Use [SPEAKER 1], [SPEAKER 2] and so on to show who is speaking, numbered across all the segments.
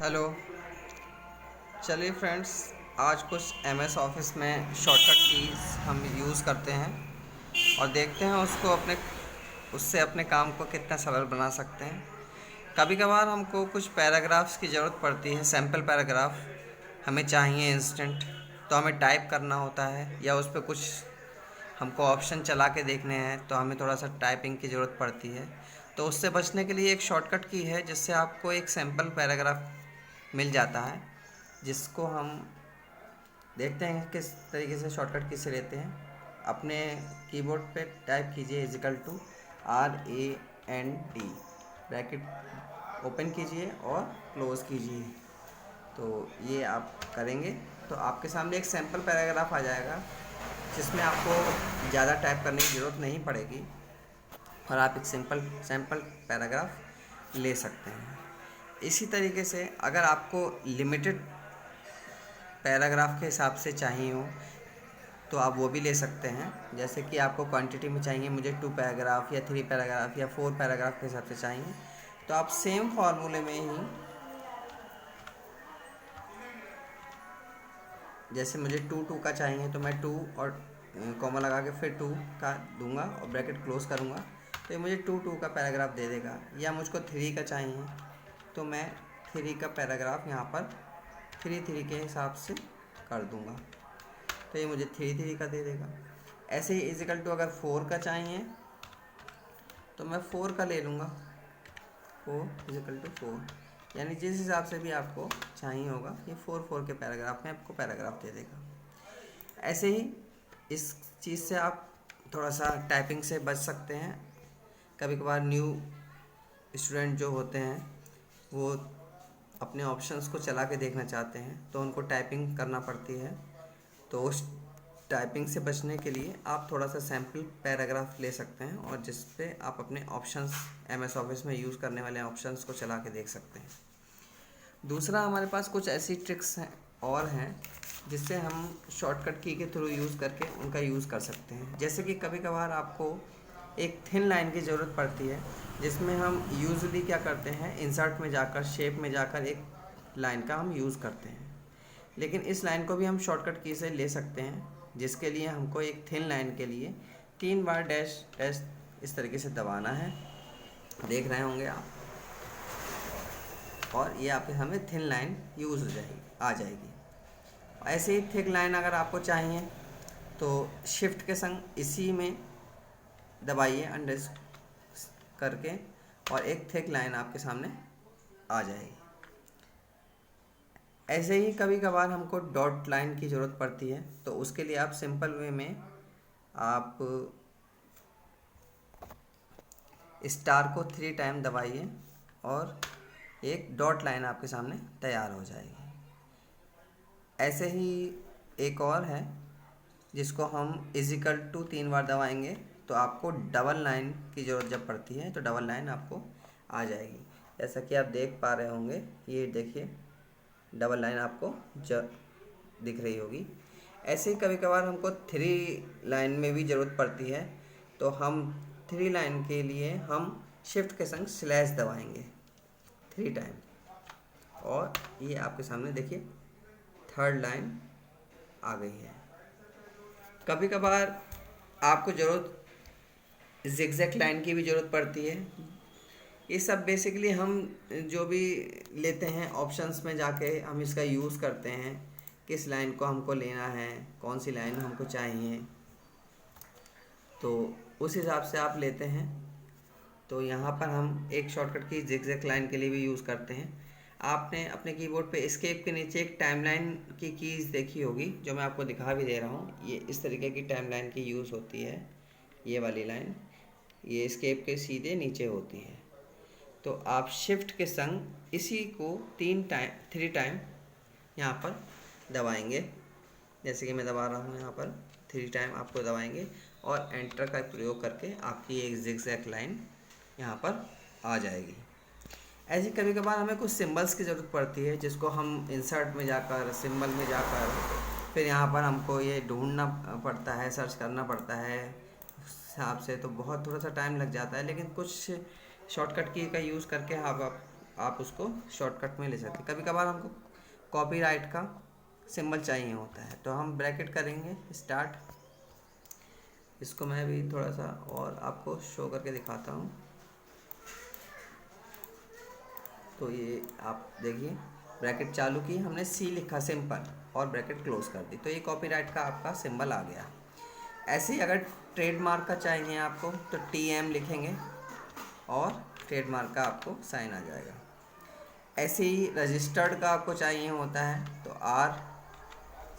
[SPEAKER 1] Hello. चलिए friends, आज कुछ MS ऑफिस में शॉर्टकट कीज हम यूज़ करते हैं और देखते हैं उससे अपने काम को कितना सरल बना सकते हैं। कभी कभार हमको कुछ पैराग्राफ्स की ज़रूरत पड़ती है, सैम्पल पैराग्राफ हमें चाहिए इंस्टेंट, तो हमें टाइप करना होता है या उस पर कुछ हमको ऑप्शन चला के देखने हैं, तो हमें थोड़ा सा टाइपिंग की ज़रूरत पड़ती है। तो उससे बचने के लिए एक शॉर्टकट की है जिससे आपको एक सैम्पल पैराग्राफ मिल जाता है, जिसको हम देखते हैं किस तरीके से शॉर्टकट की से लेते हैं। अपने कीबोर्ड पे टाइप कीजिए RAND, ब्रैकेट ओपन कीजिए और क्लोज़ कीजिए। तो ये आप करेंगे तो आपके सामने एक सैम्पल पैराग्राफ आ जाएगा जिसमें आपको ज़्यादा टाइप करने की ज़रूरत नहीं पड़ेगी और आप एक सैम्पल पैराग्राफ ले सकते हैं। इसी तरीके से अगर आपको लिमिटेड पैराग्राफ के हिसाब से चाहिए हो तो आप वो भी ले सकते हैं। जैसे कि आपको क्वांटिटी में चाहिए, मुझे 2 पैराग्राफ या 3 पैराग्राफ या 4 पैराग्राफ के हिसाब से चाहिए, तो आप सेम फार्मूले में ही, जैसे मुझे 2 का चाहिए तो मैं 2 और कॉमा लगा के फिर 2 का दूंगा और ब्रैकेट क्लोज करूंगा, तो ये मुझे 2 का पैराग्राफ दे देगा। या मुझको 3 का चाहिए तो मैं 3 का पैराग्राफ यहाँ पर 3 के हिसाब से कर दूंगा, तो ये मुझे 3 का दे देगा। ऐसे ही इजिकल टू अगर 4 का चाहिए तो मैं 4 का ले लूँगा, 4 इजिकल टू 4, यानी जिस हिसाब से भी आपको चाहिए होगा ये 4 के पैराग्राफ में आपको पैराग्राफ दे देगा। ऐसे ही इस चीज़ से आप थोड़ा सा टाइपिंग से बच सकते हैं। कभी कभार न्यू स्टूडेंट जो होते हैं वो अपने ऑप्शंस को चला के देखना चाहते हैं तो उनको टाइपिंग करना पड़ती है, तो उस टाइपिंग से बचने के लिए आप थोड़ा सा सैम्पल पैराग्राफ ले सकते हैं और जिस पे आप अपने ऑप्शंस MS ऑफिस में यूज़ करने वाले ऑप्शंस को चला के देख सकते हैं। दूसरा, हमारे पास कुछ ऐसी ट्रिक्स हैं जिससे हम शॉर्टकट की के थ्रू यूज़ करके उनका यूज़ कर सकते हैं। जैसे कि कभी कभार आपको एक थिन लाइन की ज़रूरत पड़ती है, जिसमें हम यूजुअली क्या करते हैं, इंसर्ट में जाकर शेप में जाकर एक लाइन का हम यूज़ करते हैं। लेकिन इस लाइन को भी हम शॉर्टकट की से ले सकते हैं, जिसके लिए हमको एक थिन लाइन के लिए 3 बार डैश डैश इस तरीके से दबाना है, देख रहे होंगे आप, और ये आपके सामने थिन लाइन यूज़ आ जाएगी। ऐसे ही थिक लाइन अगर आपको चाहिए तो शिफ्ट के संग इसी में दबाइए अंडर करके और एक थिक लाइन आपके सामने आ जाएगी। ऐसे ही कभी कभार हमको डॉट लाइन की ज़रूरत पड़ती है, तो उसके लिए आप सिंपल वे में आप स्टार को 3 टाइम दबाइए और एक डॉट लाइन आपके सामने तैयार हो जाएगी। ऐसे ही एक और है जिसको हम इजिकल टू 3 बार दबाएंगे तो आपको डबल लाइन की ज़रूरत जब पड़ती है तो डबल लाइन आपको आ जाएगी। जैसा कि आप देख पा रहे होंगे, ये देखिए डबल लाइन आपको दिख रही होगी। ऐसे ही कभी कभार हमको 3 लाइन में भी ज़रूरत पड़ती है, तो हम 3 लाइन के लिए हम शिफ्ट के संग स्लैश दबाएंगे 3 टाइम और ये आपके सामने देखिए 3rd लाइन आ गई है। कभी कभार आपको ज़रूरत ज़िगज़ैग लाइन की भी ज़रूरत पड़ती है। ये सब बेसिकली हम जो भी लेते हैं ऑप्शंस में जाके हम इसका यूज़ करते हैं, किस लाइन को हमको लेना है, कौन सी लाइन हमको चाहिए, तो उस हिसाब से आप लेते हैं। तो यहाँ पर हम एक शॉर्टकट की ज़िगज़ैग लाइन के लिए भी यूज़ करते हैं। आपने अपने कीबोर्ड पे एस्केप के नीचे एक टाइमलाइन की कीज़ देखी होगी, जो मैं आपको दिखा भी दे रहा हूँ। ये इस तरीके की टाइमलाइन की यूज़ होती है, ये वाली लाइन, ये एस्केप के सीधे नीचे होती है। तो आप शिफ्ट के संग इसी को 3 टाइम यहाँ पर दबाएंगे, जैसे कि मैं दबा रहा हूँ यहाँ पर 3 टाइम आपको दबाएंगे और एंटर का प्रयोग करके आपकी एक ज़िगज़ैग लाइन यहाँ पर आ जाएगी। ऐसे कभी कभार हमें कुछ सिंबल्स की ज़रूरत पड़ती है, जिसको हम इंसर्ट में जाकर सिंबल में जाकर फिर यहाँ पर हमको ये ढूंढना पड़ता है, सर्च करना पड़ता है हिसाब से, तो बहुत थोड़ा सा टाइम लग जाता है। लेकिन कुछ शॉर्टकट की का यूज़ करके आप आप उसको शॉर्टकट में ले सकते हैं। कभी कभार हमको कॉपीराइट का सिंबल चाहिए होता है, तो हम ब्रैकेट करेंगे स्टार्ट। इसको मैं भी थोड़ा सा और आपको शो करके दिखाता हूँ। तो ये आप देखिए, ब्रैकेट चालू की, हमने सी लिखा सिंपल और ब्रैकेट क्लोज कर दी, तो ये कॉपीराइट का आपका सिंबल आ गया। ऐसे ही अगर ट्रेडमार्क का चाहिए आपको तो TM लिखेंगे और ट्रेडमार्क का आपको साइन आ जाएगा। ऐसे ही रजिस्टर्ड का आपको चाहिए होता है तो R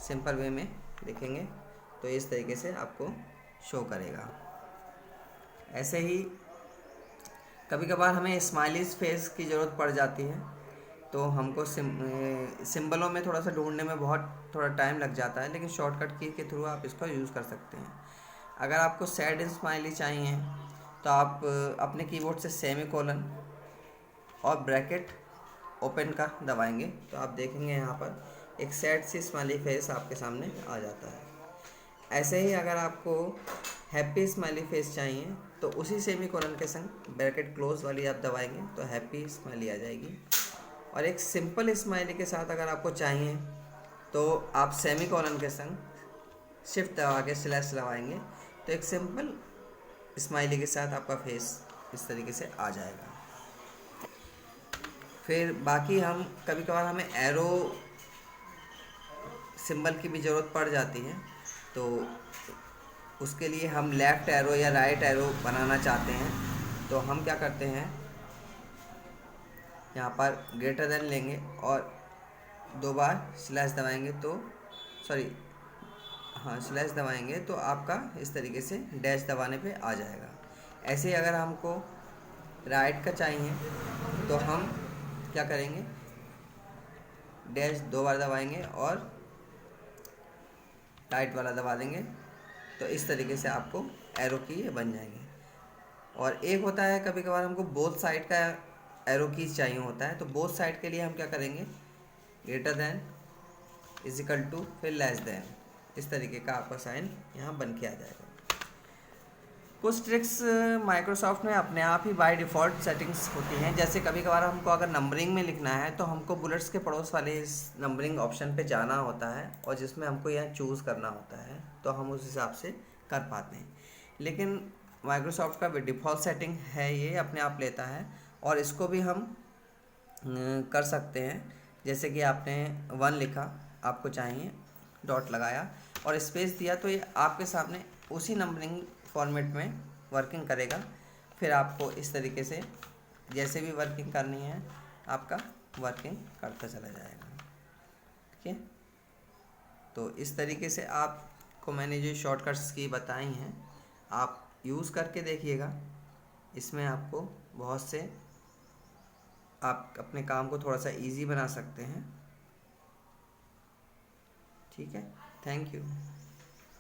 [SPEAKER 1] सिंपल वे में लिखेंगे, तो इस तरीके से आपको शो करेगा। ऐसे ही कभी कभार हमें स्माइलीज फेस की ज़रूरत पड़ जाती है, तो हमको सिंबलों में थोड़ा सा ढूंढने में थोड़ा टाइम लग जाता है, लेकिन शॉर्टकट की के थ्रू आप इसको यूज़ कर सकते हैं। अगर आपको सैड स्माइली चाहिए तो आप अपने कीबोर्ड से सेमीकोलन और ब्रैकेट ओपन का दबाएंगे, तो आप देखेंगे यहाँ पर एक सैड सी स्माइली फेस आपके सामने आ जाता है। ऐसे ही अगर आपको हैप्पी स्माइली फेस चाहिए तो उसी सेमीकोलन के संग ब्रैकेट क्लोज वाली आप दबाएंगे तो हैप्पी स्माइली आ जाएगी। और एक सिंपल स्माइली के साथ अगर आपको चाहिए तो आप सेमीकोलन के संग शिफ्ट दबा के स्लैश दबाएंगे, तो एक सिंपल स्माइली के साथ आपका फेस इस तरीके से आ जाएगा। फिर बाकी हम कभी कभार हमें एरो सिंबल की भी ज़रूरत पड़ जाती है, तो उसके लिए हम लेफ़्ट एरो या राइट एरो बनाना चाहते हैं, तो हम क्या करते हैं, यहाँ पर ग्रेटर देन लेंगे और 2 बार स्लैश दबाएंगे तो स्लैश दबाएंगे तो आपका इस तरीके से डैश दबाने पे आ जाएगा। ऐसे ही अगर हमको राइट का चाहिए तो हम क्या करेंगे, डैश 2 बार दबाएंगे और राइट वाला दबा देंगे, तो इस तरीके से आपको एरो की ये बन जाएंगे। और एक होता है कभी कभार हमको बोथ साइड का एरो कीज चाहिए होता है, तो बोथ साइड के लिए हम क्या करेंगे, ग्रेटर दैन इजिकल टू फिर लेस दैन, इस तरीके का आपका साइन यहाँ बन के आ जाएगा। कुछ ट्रिक्स माइक्रोसॉफ्ट में अपने आप ही बाय डिफ़ॉल्ट सेटिंग्स होती हैं, जैसे कभी कभार हमको अगर नंबरिंग में लिखना है तो हमको बुलेट्स के पड़ोस वाले इस नंबरिंग ऑप्शन पे जाना होता है और जिसमें हमको यहाँ चूज़ करना होता है, तो हम उस हिसाब से कर पाते हैं। लेकिन माइक्रोसॉफ्ट का डिफ़ॉल्ट सेटिंग है, ये अपने आप लेता है और इसको भी हम कर सकते हैं। जैसे कि आपने 1 लिखा, आपको चाहिए, डॉट लगाया और स्पेस दिया, तो ये आपके सामने उसी नंबरिंग फॉर्मेट में वर्किंग करेगा। फिर आपको इस तरीके से जैसे भी वर्किंग करनी है आपका वर्किंग करता चला जाएगा। ठीक है, तो इस तरीके से आपको मैंने जो शॉर्टकट्स की बताई हैं आप यूज़ करके देखिएगा, इसमें आपको बहुत से आप अपने काम को थोड़ा सा इजी बना सकते हैं। ठीक है, थैंक यू।